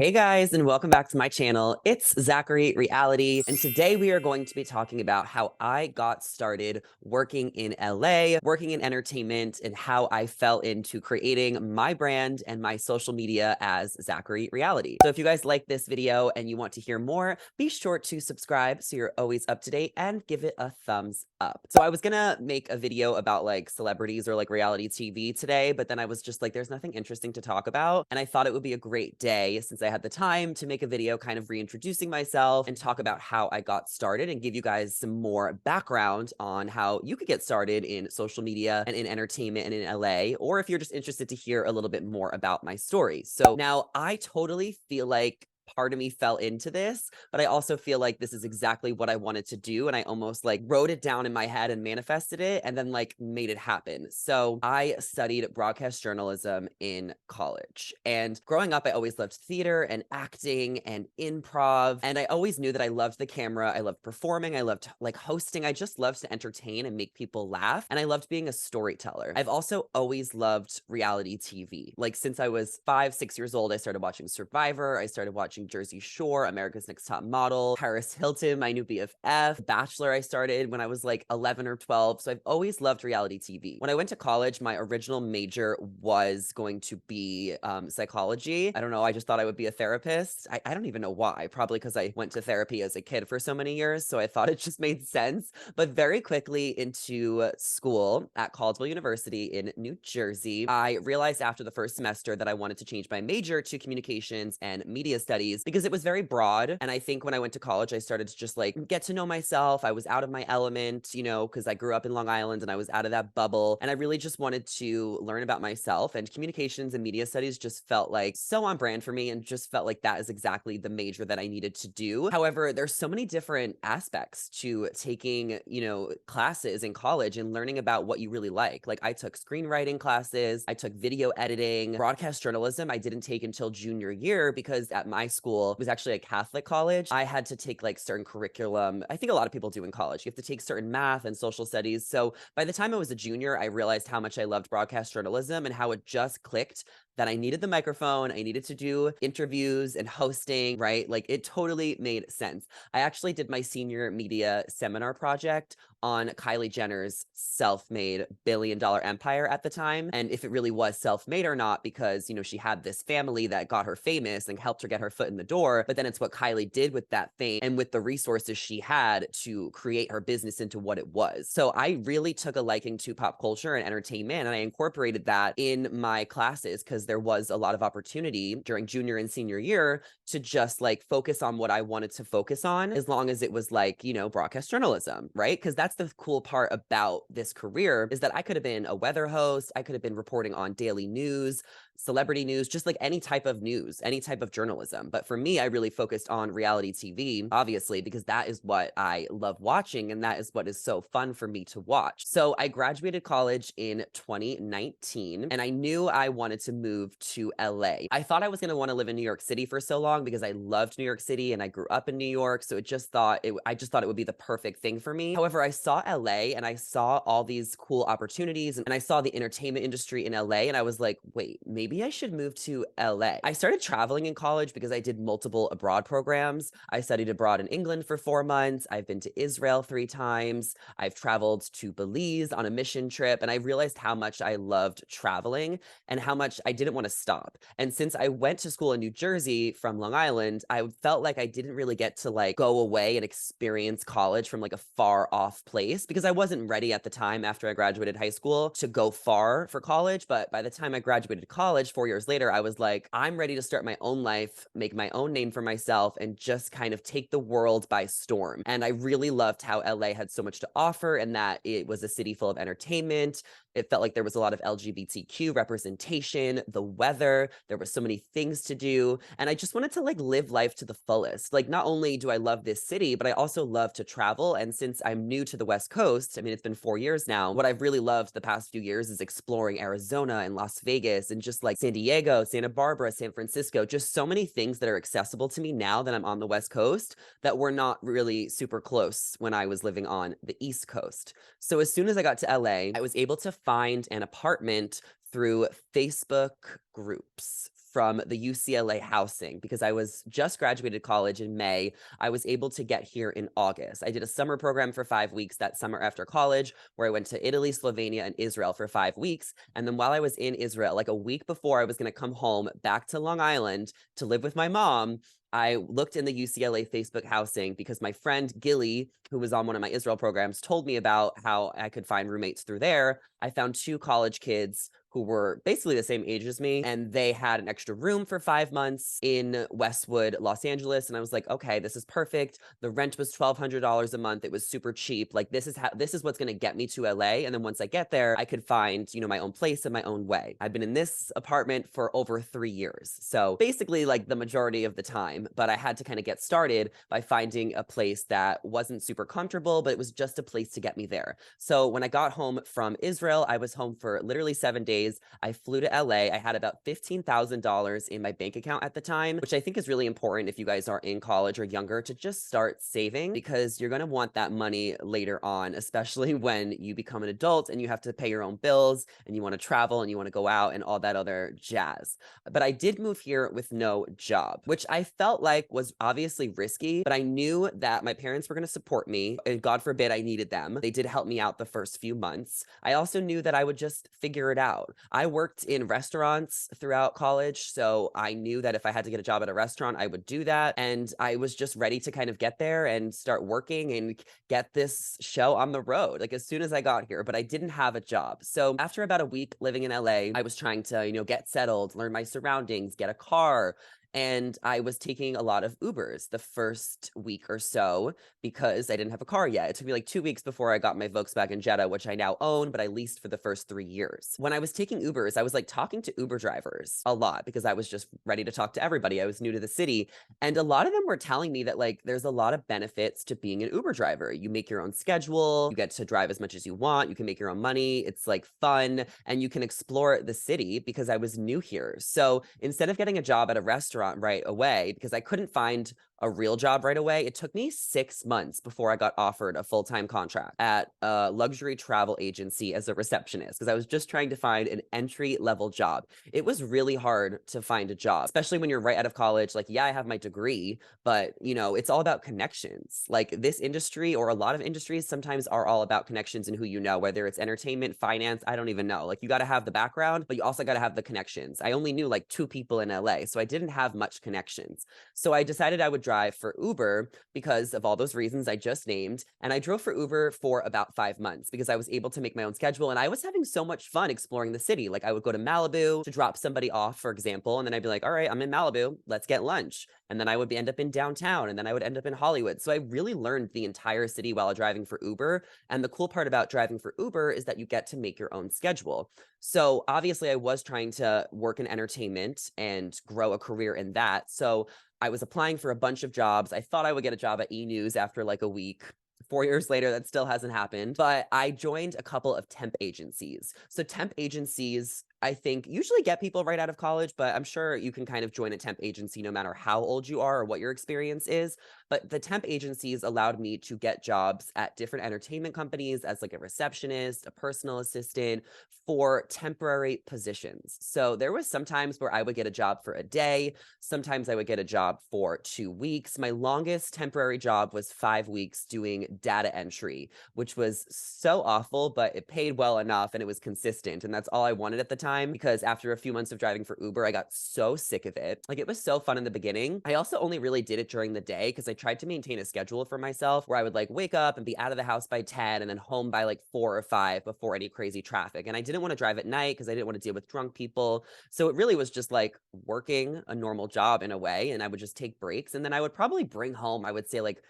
Hey guys, and welcome back to my channel. It's Zachary Reality, and today we are going to be talking about how I got started working in LA, working in entertainment, and how I fell into creating my brand and my social media as Zachary Reality. So if you guys like this video and you want to hear more, be sure to subscribe so you're always up to date and give it a thumbs up. So I was gonna make a video about like celebrities or like reality TV today, but then I was just like, there's nothing interesting to talk about, and I thought it would be a great day since I had the time to make a video kind of reintroducing myself and talk about how I got started and give you guys some more background on how you could get started in social media and in entertainment and in LA, or if you're just interested to hear a little bit more about my story. So now I totally feel like part of me fell into this, but I also feel like this is exactly what I wanted to do. And I almost like wrote it down in my head and manifested it and then like made it happen. So I studied broadcast journalism in college. And growing up, I always loved theater and acting and improv. And I always knew that I loved the camera. I loved performing. I loved like hosting. I just loved to entertain and make people laugh. And I loved being a storyteller. I've also always loved reality TV. Like since I was 5, 6 years old, I started watching Survivor. I started watching Jersey Shore, America's Next Top Model, Paris Hilton, my new BFF, Bachelor. I started when I was like 11 or 12. So I've always loved reality TV. When I went to college, my original major was going to be psychology. I don't know. I just thought I would be a therapist. I don't even know why. Probably because I went to therapy as a kid for so many years. So I thought it just made sense. But very quickly into school at Caldwell University in New Jersey, I realized after the first semester that I wanted to change my major to communications and media studies because it was very broad. And I think when I went to college, I started to just like get to know myself. I was out of my element, you know, because I grew up in Long Island and I was out of that bubble. And I really just wanted to learn about myself. And communications and media studies just felt like so on brand for me and just felt like that is exactly the major that I needed to do. However, there's so many different aspects to taking, you know, classes in college and learning about what you really like. Like I took screenwriting classes, I took video editing, broadcast journalism. I didn't take until junior year because at my school, it was actually a Catholic college. I had to take like certain curriculum. I think a lot of people do in college. You have to take certain math and social studies. So by the time I was a junior, I realized how much I loved broadcast journalism and how it just clicked that I needed the microphone. I needed to do interviews and hosting, right? Like it totally made sense. I actually did my senior media seminar project on Kylie Jenner's self-made billion-dollar empire at the time, and if it really was self-made or not, because, you know, she had this family that got her famous and helped her get her foot in the door, but then it's what Kylie did with that fame and with the resources she had to create her business into what it was. So I really took a liking to pop culture and entertainment, and I incorporated that in my classes because there was a lot of opportunity during junior and senior year to just like focus on what I wanted to focus on, as long as it was like, you know, broadcast journalism, right? Because that's the cool part about this career is that I could have been a weather host, I could have been reporting on daily news, celebrity news, just like any type of news, any type of journalism. But for me, I really focused on reality TV, obviously, because that is what I love watching and that is what is so fun for me to watch. So I graduated college in 2019 and I knew I wanted to move to LA. I thought I was going to want to live in New York City for so long because I loved New York City and I grew up in New York. So I just thought it would be the perfect thing for me. However, I saw LA and I saw all these cool opportunities and I saw the entertainment industry in LA and I was like, wait, maybe I should move to LA. I started traveling in college because I did multiple abroad programs. I studied abroad in England for 4 months. I've been to Israel 3 times. I've traveled to Belize on a mission trip and I realized how much I loved traveling and how much I didn't want to stop. And since I went to school in New Jersey from Long Island, I felt like I didn't really get to like go away and experience college from like a far off place because I wasn't ready at the time after I graduated high school to go far for college. But by the time I graduated college 4 years later, I was like, I'm ready to start my own life, make my own name for myself, and just kind of take the world by storm. And I really loved how LA had so much to offer and that it was a city full of entertainment. It felt like there was a lot of LGBTQ representation, the weather, there were so many things to do. And I just wanted to like live life to the fullest. Like, not only do I love this city, but I also love to travel. And since I'm new to the West Coast, I mean, it's been 4 years now, what I've really loved the past few years is exploring Arizona and Las Vegas and just like San Diego, Santa Barbara, San Francisco, just so many things that are accessible to me now that I'm on the West Coast that were not really super close when I was living on the East Coast. So as soon as I got to LA, I was able to find an apartment through Facebook groups. from the UCLA housing because I was just graduated college in May. I was able to get here in August. I did a summer program for 5 weeks that summer after college, where I went to Italy, Slovenia, and Israel for 5 weeks. And then while I was in Israel, like a week before I was going to come home back to Long Island to live with my mom, I looked in the UCLA Facebook housing because my friend Gilly, who was on one of my Israel programs, told me about how I could find roommates through there. I found 2 college kids who were basically the same age as me, and they had an extra room for 5 months in Westwood, Los Angeles. And I was like, okay, this is perfect. The rent was $1,200 a month. It was super cheap. Like this is what's going to get me to LA. And then once I get there, I could find, my own place in my own way. I've been in this apartment for over 3 years. So basically like the majority of the time, but I had to kind of get started by finding a place that wasn't super comfortable, but it was just a place to get me there. So when I got home from Israel, I was home for literally 7 days. I flew to LA. I had about $15,000 in my bank account at the time, which I think is really important if you guys are in college or younger to just start saving because you're going to want that money later on, especially when you become an adult and you have to pay your own bills and you want to travel and you want to go out and all that other jazz. But I did move here with no job, which I felt like was obviously risky, but I knew that my parents were going to support me and God forbid I needed them. They did help me out the first few months. I also knew that I would just figure it out. I worked in restaurants throughout college, so I knew that if I had to get a job at a restaurant, I would do that. And I was just ready to kind of get there and start working and get this show on the road, like as soon as I got here, but I didn't have a job. So after about a week living in LA, I was trying to, get settled, learn my surroundings, get a car. And I was taking a lot of Ubers the first week or so because I didn't have a car yet. It took me like 2 weeks before I got my Volkswagen Jetta, which I now own, but I leased for the first 3 years. When I was taking Ubers, I was like talking to Uber drivers a lot because I was just ready to talk to everybody. I was new to the city. And a lot of them were telling me that like there's a lot of benefits to being an Uber driver. You make your own schedule, you get to drive as much as you want, you can make your own money, it's like fun, and you can explore the city because I was new here. So instead of getting a job at a restaurant right away, because I couldn't find a real job right away, it took me 6 months before I got offered a full-time contract at a luxury travel agency as a receptionist because I was just trying to find an entry-level job. It was really hard to find a job, especially when you're right out of college. Like, yeah, I have my degree, but it's all about connections. Like this industry or a lot of industries sometimes are all about connections and who you know, whether it's entertainment, finance, I don't even know. Like you got to have the background, but you also got to have the connections. I only knew like 2 people in LA, so I didn't have much connections. So I decided I would drive for Uber because of all those reasons I just named. And I drove for Uber for about 5 months because I was able to make my own schedule and I was having so much fun exploring the city. Like I would go to Malibu to drop somebody off, for example, and then I'd be like, all right, I'm in Malibu, let's get lunch. And then I would end up in downtown and then I would end up in Hollywood. So I really learned the entire city while driving for Uber. And the cool part about driving for Uber is that you get to make your own schedule. So obviously I was trying to work in entertainment and grow a career in that. So I was applying for a bunch of jobs. I thought I would get a job at E! News after like a week. 4 years later, that still hasn't happened, but I joined a couple of temp agencies. So temp agencies, I think, usually get people right out of college, but I'm sure you can kind of join a temp agency no matter how old you are or what your experience is. But the temp agencies allowed me to get jobs at different entertainment companies as like a receptionist, a personal assistant for temporary positions. So there was some times where I would get a job for a day. Sometimes I would get a job for 2 weeks. My longest temporary job was 5 weeks doing data entry, which was so awful, but it paid well enough and it was consistent. And that's all I wanted at the time because after a few months of driving for Uber, I got so sick of it. Like it was so fun in the beginning. I also only really did it during the day because I tried to maintain a schedule for myself where I would like wake up and be out of the house by 10 and then home by like 4 or 5 before any crazy traffic. And I didn't want to drive at night because I didn't want to deal with drunk people. So it really was just like working a normal job in a way. And I would just take breaks. And then I would probably bring home, I would say like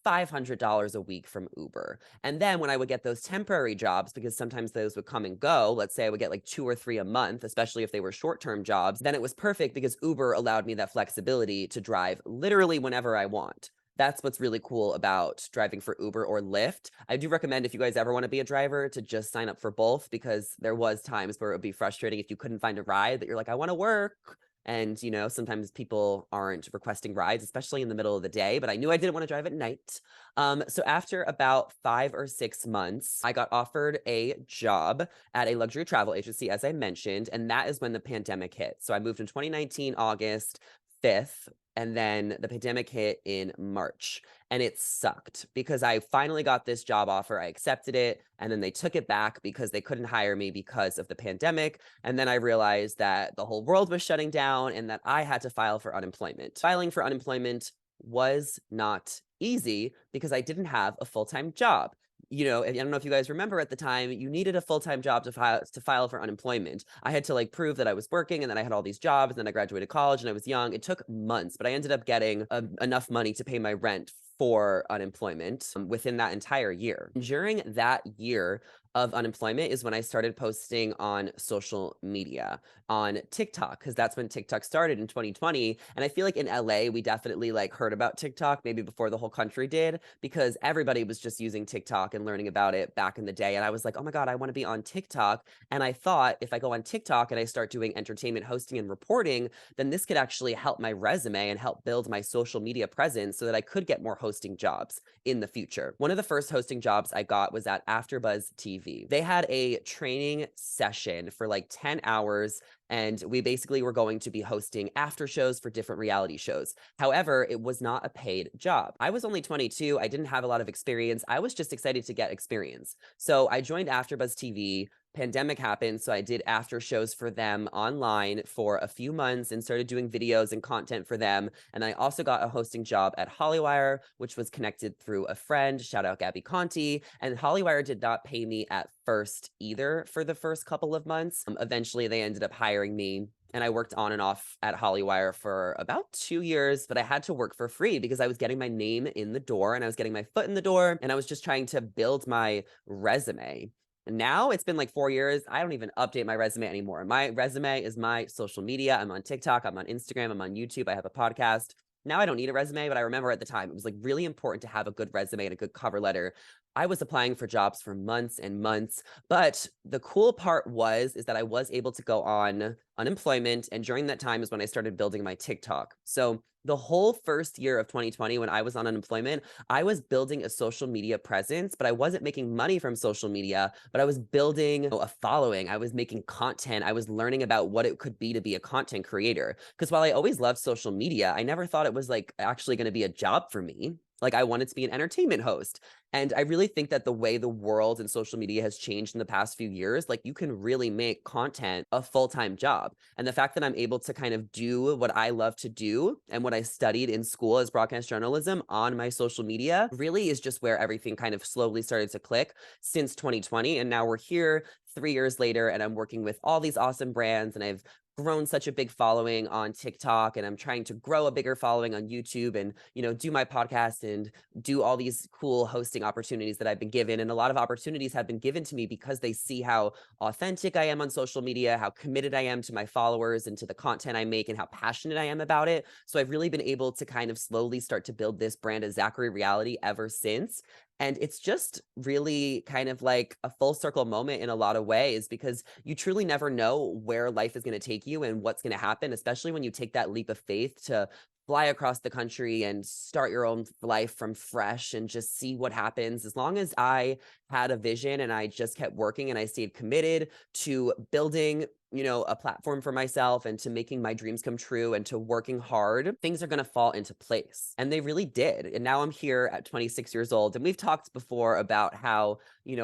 $500 a week from Uber. And then when I would get those temporary jobs, because sometimes those would come and go, let's say I would get like 2 or 3 a month, especially if they were short-term jobs, then it was perfect because Uber allowed me that flexibility to drive literally whenever I want. That's what's really cool about driving for Uber or Lyft. I do recommend if you guys ever want to be a driver to just sign up for both because there was times where it would be frustrating if you couldn't find a ride that you're like, I want to work. And, sometimes people aren't requesting rides, especially in the middle of the day, but I knew I didn't want to drive at night. So after about 5 or 6 months, I got offered a job at a luxury travel agency, as I mentioned, and that is when the pandemic hit. So I moved in 2019, August 5th, and then the pandemic hit in March. And it sucked because I finally got this job offer. I accepted it, and then they took it back because they couldn't hire me because of the pandemic. And then I realized that the whole world was shutting down and that I had to file for unemployment. Filing for unemployment was not easy because I didn't have a full-time job. I don't know if you guys remember at the time, you needed a full-time job to file for unemployment. I had to like prove that I was working, and then I had all these jobs, and then I graduated college and I was young. It took months, but I ended up getting enough money to pay my rent for unemployment within that entire year. During that year of unemployment is when I started posting on social media, on TikTok, because that's when TikTok started in 2020. And I feel like in LA, we definitely like heard about TikTok maybe before the whole country did, because everybody was just using TikTok and learning about it back in the day. And I was like, oh my God, I want to be on TikTok. And I thought if I go on TikTok and I start doing entertainment hosting and reporting, then this could actually help my resume and help build my social media presence so that I could get more hosting jobs in the future. One of the first hosting jobs I got was at AfterBuzz TV. They had a training session for like 10 hours, and we basically were going to be hosting after shows for different reality shows. However, it was not a paid job. I was only 22. I didn't have a lot of experience. I was just excited to get experience. So I joined AfterBuzz TV. Pandemic happened, so I did after shows for them online for a few months and started doing videos and content for them. And I also got a hosting job at Hollywire, which was connected through a friend. Shout out Gabby Conti. And Hollywire did not pay me at first either for the first couple of months. Eventually, they ended up hiring me, and I worked on and off at Hollywire for about 2 years, but I had to work for free because I was getting my name in the door and I was getting my foot in the door, and I was just trying to build my resume. Now it's been like 4 years. I don't even update my resume anymore. My resume is my social media. I'm on TikTok, I'm on Instagram, I'm on YouTube, I have a podcast. Now I don't need a resume, but I remember at the time it was like really important to have a good resume and a good cover letter. I was applying for jobs for months and months, but the cool part is that I was able to go on unemployment, and during that time is when I started building my TikTok. So the whole first year of 2020, when I was on unemployment, I was building a social media presence, but I wasn't making money from social media, but I was building a following. I was making content. I was learning about what it could be to be a content creator. Because while I always loved social media, I never thought it was like actually going to be a job for me. Like I wanted to be an entertainment host. And I really think that the way the world and social media has changed in the past few years, like you can really make content a full-time job. And the fact that I'm able to kind of do what I love to do and what I studied in school as broadcast journalism on my social media really is just where everything kind of slowly started to click since 2020. And now we're here 3 years later, and I'm working with all these awesome brands, and I've grown such a big following on TikTok, and I'm trying to grow a bigger following on YouTube and, do my podcast and do all these cool hosting opportunities that I've been given. And a lot of opportunities have been given to me because they see how authentic I am on social media, how committed I am to my followers and to the content I make, and how passionate I am about it. So I've really been able to kind of slowly start to build this brand of Zachary Reality ever since. And it's just really kind of like a full circle moment in a lot of ways, because you truly never know where life is going to take you and what's going to happen, especially when you take that leap of faith to fly across the country and start your own life from fresh and just see what happens. As long as I had a vision and I just kept working and I stayed committed to building a platform for myself and to making my dreams come true and to working hard, things are going to fall into place. And they really did. And now I'm here at 26 years old. And we've talked before about how,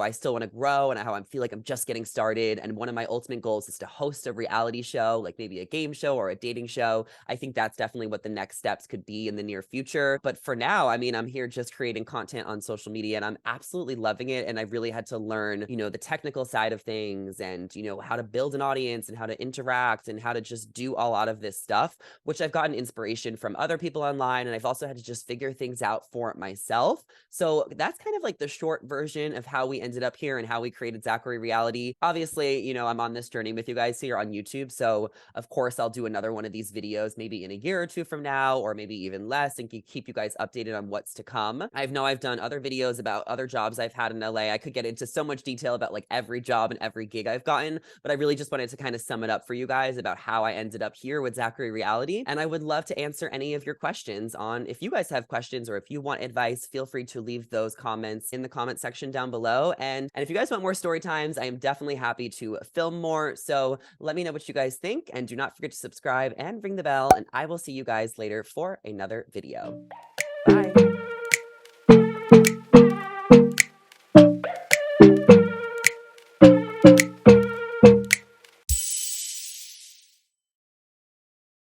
I still want to grow and how I feel like I'm just getting started. And one of my ultimate goals is to host a reality show, like maybe a game show or a dating show. I think that's definitely what the next steps could be in the near future. But for now, I mean, I'm here just creating content on social media, and I'm absolutely loving it. And I really had to learn, the technical side of things and, how to build an audience and how to interact and how to just do a lot of this stuff, which I've gotten inspiration from other people online. And I've also had to just figure things out for myself. So that's kind of like the short version of how we ended up here and how we created Zachary Reality. Obviously, I'm on this journey with you guys here on YouTube. So of course, I'll do another one of these videos maybe in a year or two from now, or maybe even less, and keep you guys updated on what's to come. I know I've done other videos about other jobs I've had in LA. I could get into so much detail about like every job and every gig I've gotten, but I really just wanted to kind of sum it up for you guys about how I ended up here with Zachary Reality. And I would love to answer any of your questions on if you guys have questions or if you want advice, feel free to leave those comments in the comment section down below. And if you guys want more story times, I am definitely happy to film more. So let me know what you guys think, and do not forget to subscribe and ring the bell, and I will see you guys later for another video.